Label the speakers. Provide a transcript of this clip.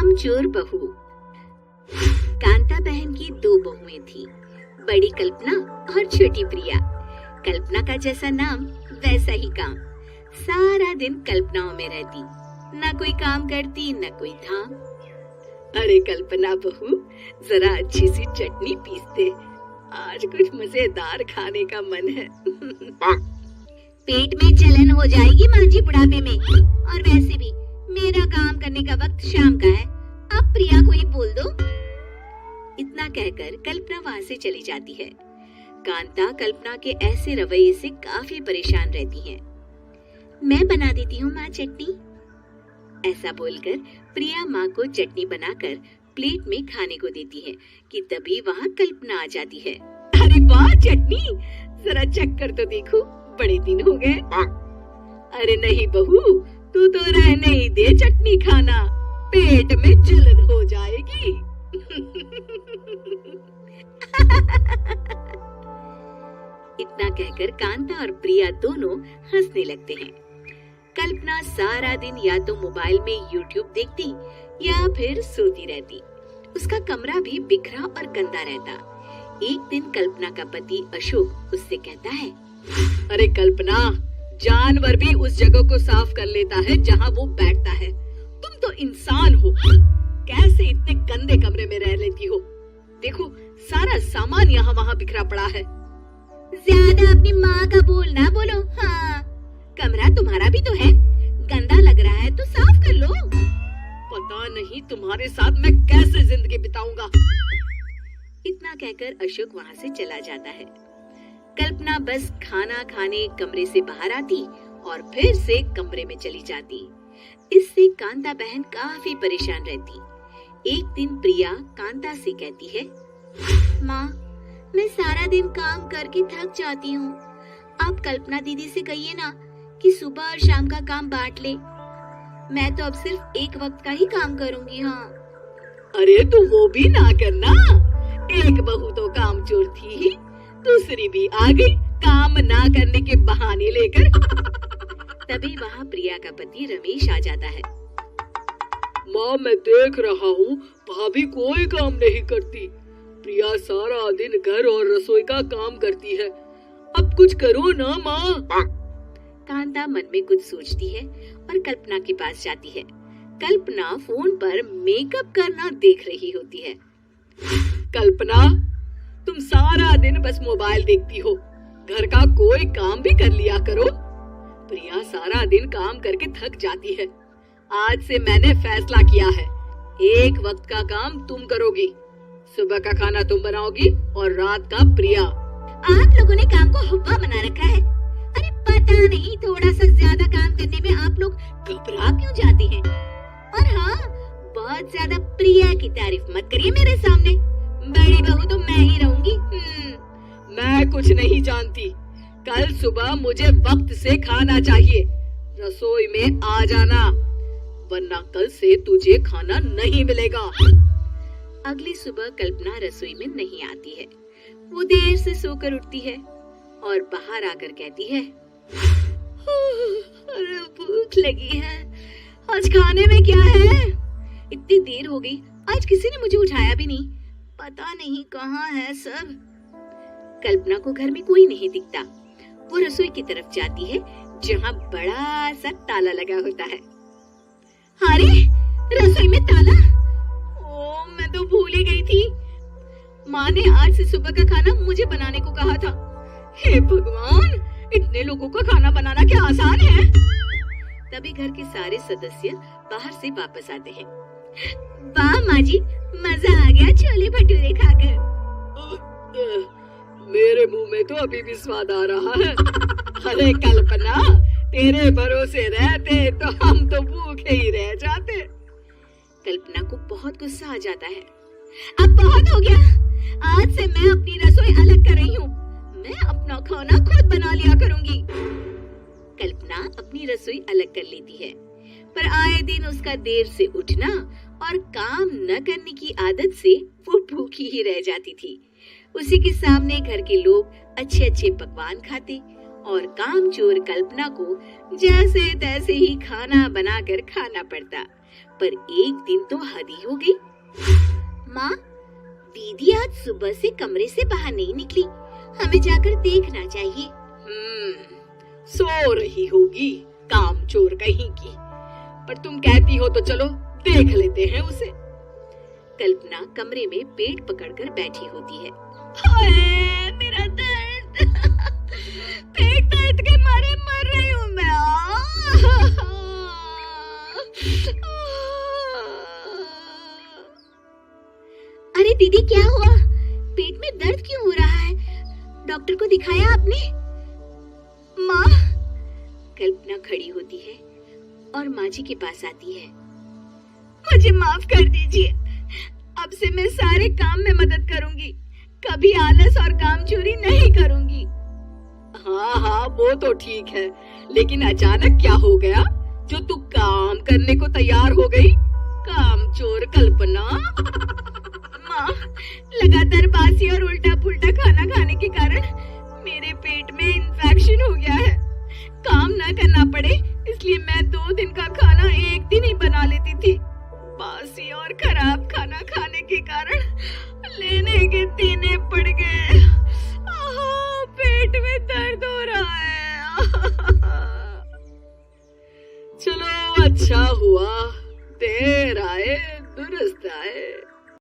Speaker 1: कामचोर बहू। कांता बहन की दो बहुएं थी, बड़ी कल्पना और छोटी प्रिया। कल्पना का जैसा नाम वैसा ही काम। सारा दिन कल्पनाओं में रहती, न कोई काम करती न कोई धाम। अरे कल्पना बहू, जरा अच्छी सी चटनी पीस दे, आज कुछ मजेदार खाने का मन है। पेट में जलन हो जाएगी माँ जी बुढ़ापे में, और वैसे भी मेरा काम करने का वक्त शाम का है, अब प्रिया को ही बोल दो। इतना कहकर कल्पना वहाँ से चली जाती है। कांता कल्पना के ऐसे रवैये से काफी परेशान रहती है। मैं बना देती हूँ माँ चटनी, ऐसा बोलकर प्रिया माँ को चटनी बनाकर प्लेट में खाने को देती है कि तभी वहाँ कल्पना आ जाती है। अरे वाह चटनी, जरा चख कर तो देखो, बड़े दिन हो गए। अरे नहीं बहू, तू तो रहने ही दे चटनी खाना, पेट में जलन हो जाएगी। इतना कहकर कांता और प्रिया दोनों हंसने लगते हैं। कल्पना सारा दिन या तो मोबाइल में यूट्यूब देखती या फिर सोती रहती। उसका कमरा भी बिखरा और गंदा रहता। एक दिन कल्पना का पति अशोक उससे कहता है, अरे कल्पना, जानवर भी उस जगह को साफ कर लेता है जहाँ वो बैठता है, तुम तो इंसान हो, कैसे इतने गंदे कमरे में रह लेती हो? देखो सारा सामान यहाँ वहाँ बिखरा पड़ा है। ज्यादा अपनी माँ का बोल ना बोलो। हाँ, कमरा तुम्हारा भी तो है, गंदा लग रहा है तो साफ कर लो। पता नहीं तुम्हारे साथ मैं कैसे जिंदगी बिताऊंगा। इतना कहकर अशोक वहाँ से चला जाता है। कल्पना बस खाना खाने कमरे से बाहर आती और फिर से कमरे में चली जाती। इससे कांता बहन काफी परेशान रहती। एक दिन प्रिया कांता से कहती है, माँ, मैं सारा दिन काम करके थक जाती हूँ, आप कल्पना दीदी से कहिए ना कि सुबह और शाम का काम बांट ले, मैं तो अब सिर्फ एक वक्त का ही काम करूँगी। हाँ। अरे तू वो भी ना करना, एक बहू तो कामचोर थी ही, दूसरी भी आ गई काम ना करने के बहाने लेकर। तभी वहाँ प्रिया का पति रमेश आ जाता है। माँ, मैं देख रहा हूँ भाभी कोई काम नहीं करती, प्रिया सारा दिन घर और रसोई का काम करती है, अब कुछ करो ना माँ। कांता मन में कुछ सोचती है और कल्पना के पास जाती है। कल्पना फोन पर मेकअप करना देख रही होती है। कल्पना, तुम सारा दिन बस मोबाइल देखती हो, घर का कोई काम भी कर लिया करो। प्रिया सारा दिन काम करके थक जाती है, आज से मैंने फैसला किया है, एक वक्त का काम तुम करोगी, सुबह का खाना तुम बनाओगी और रात का प्रिया। आप लोगों ने काम को हुक्का बना रखा है। अरे पता नहीं थोड़ा सा ज्यादा काम करने में आप लोग घबरा क्यों जाती हैं? और हाँ, बहुत ज्यादा प्रिया की तारीफ मत करिए मेरे सामने, बड़ी बहू तो मैं ही रहूंगी। मैं कुछ नहीं जानती, कल सुबह मुझे वक्त से खाना चाहिए, रसोई में आ जाना, वरना कल से तुझे खाना नहीं मिलेगा। अगली सुबह कल्पना रसोई में नहीं आती है। वो देर से सोकर उठती है और बाहर आकर कहती है, अरे भूख लगी है, आज खाने में क्या है? इतनी देर हो गई, आज किसी ने मुझे उठाया भी नहीं, पता नहीं कहाँ है सब। कल्पना को घर में कोई नहीं दिखता। वो रसोई की तरफ जाती है जहाँ बड़ा सा ताला लगा होता है। अरे रसोई में ताला, ओ मैं तो भूल ही गई थी, माँ ने आज से सुबह का खाना मुझे बनाने को कहा था। हे भगवान, इतने लोगों का खाना बनाना क्या आसान है? तभी घर के सारे सदस्य बाहर से वापस आते हैं। वाह माँ जी, मजा आ गया छोले भटूरे खाकर। मेरे मुंह में तो अभी भी स्वाद आ रहा है। अरे कल्पना, तेरे भरोसे रहते तो हम तो भूखे ही रह जाते। कल्पना को बहुत गुस्सा आ जाता है। अब बहुत हो गया, आज से मैं अपनी रसोई अलग कर रही हूँ, मैं अपना खाना खुद बना लिया करूंगी। कल्पना अपनी रसोई अलग कर लेती है, पर आए दिन उसका देर से उठना और काम न करने की आदत से वो भूखी ही रह जाती थी। उसी के सामने घर के लोग अच्छे अच्छे पकवान खाते और कामचोर कल्पना को जैसे तैसे ही खाना बनाकर खाना पड़ता। पर एक दिन तो हद ही हो गई। माँ, दीदी आज सुबह से कमरे से बाहर नहीं निकली, हमें जाकर देखना चाहिए।
Speaker 2: सो रही होगी कामचोर कहीं की, पर तुम कहती हो तो चलो देख लेते हैं उसे।
Speaker 1: कल्पना कमरे में पेट पकड़कर बैठी होती है।
Speaker 2: हाय मेरा दर्द, पेट दर्द के मारे मर रही हूँ मैं।
Speaker 1: अरे दीदी, क्या हुआ? पेट में दर्द क्यों हो रहा है? डॉक्टर को दिखाया आपने?
Speaker 2: माँ,
Speaker 1: कल्पना खड़ी होती है और माँ जी के पास आती है।
Speaker 2: मुझे माफ कर दीजिए, अब से मैं सारे काम में मदद करूंगी, कभी आलस और काम चोरी नहीं करूंगी। हाँ हाँ, वो तो ठीक है, लेकिन अचानक क्या हो गया जो तू काम करने को तैयार हो गई? कामचोर कल्पना। माँ, लगातार बासी और उल्टा पुल्टा खाना खाने के कारण मेरे पेट में इन्फेक्शन हो गया है। काम ना करना पड़े इसलिए मैं 2 दिन का खाना एक दिन ही बना लेती थी। बासी और खराब खाना खाने के कारण लेने के देने पड़ गए। पेट में दर्द हो रहा है। चलो अच्छा हुआ, देर आए दुरुस्त आए।